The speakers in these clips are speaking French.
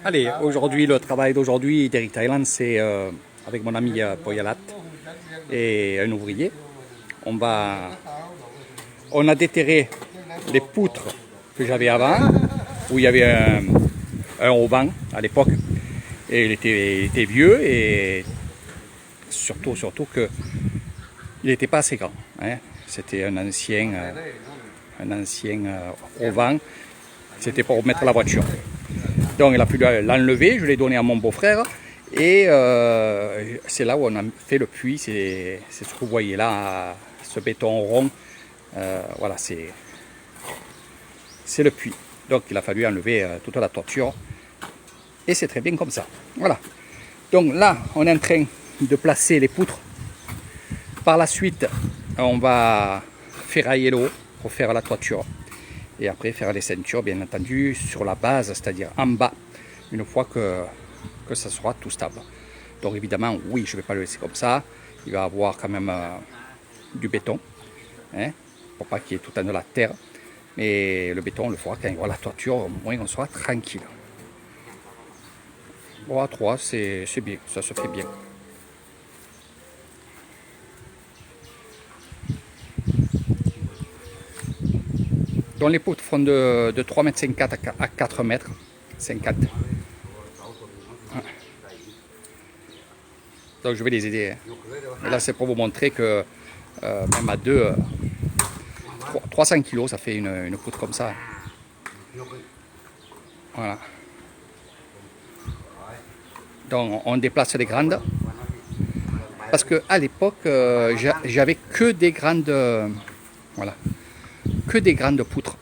Allez, aujourd'hui, le travail d'aujourd'hui d'Eric Thailand, c'est avec mon ami Poyalat et un ouvrier. On a déterré les poutres que j'avais avant, où il y avait un auvent à l'époque, et il était vieux et surtout que il n'était pas assez grand. Hein. C'était un ancien auvent. C'était pour mettre la voiture. Donc il a pu l'enlever, je l'ai donné à mon beau-frère et c'est là où on a fait le puits, c'est ce que vous voyez là, ce béton rond, voilà c'est le puits. Donc il a fallu enlever toute la toiture et c'est très bien comme ça. Voilà. Donc là on est en train de placer les poutres. Par la suite on va ferrailler le haut pour faire la toiture. Et après faire les ceintures bien entendu sur la base, c'est-à-dire en bas, une fois que ça sera tout stable. Donc évidemment, oui, je ne vais pas le laisser comme ça, il va avoir quand même du béton, hein, pour pas qu'il y ait tout le temps de la terre. Mais le béton, on le fera quand il y aura la toiture, au moins on sera tranquille. Bon, à 3, c'est bien, ça se fait bien. Donc les poutres font de 3,54 m à 4,50 m. Donc je vais les aider. Et là c'est pour vous montrer que même à 300 kg ça fait une poutre comme ça. Voilà. Donc on déplace les grandes. Parce que à l'époque j'avais que des grandes voilà, que des grandes poutres.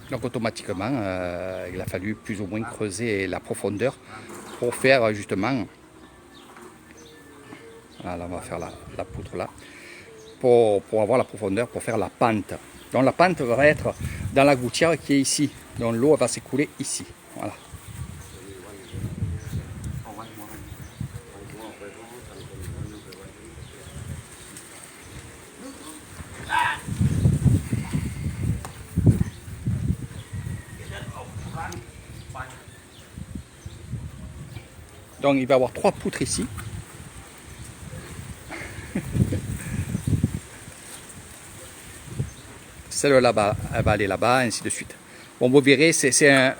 Donc automatiquement il a fallu plus ou moins creuser la profondeur pour faire justement. Voilà, là on va faire la poutre là. Pour avoir la profondeur, pour faire la pente. Donc la pente va être dans la gouttière qui est ici. Donc l'eau va s'écouler ici. Voilà. Donc il va y avoir 3 poutres ici. Celle là-bas, elle va aller là-bas, ainsi de suite. Bon, vous verrez, c'est un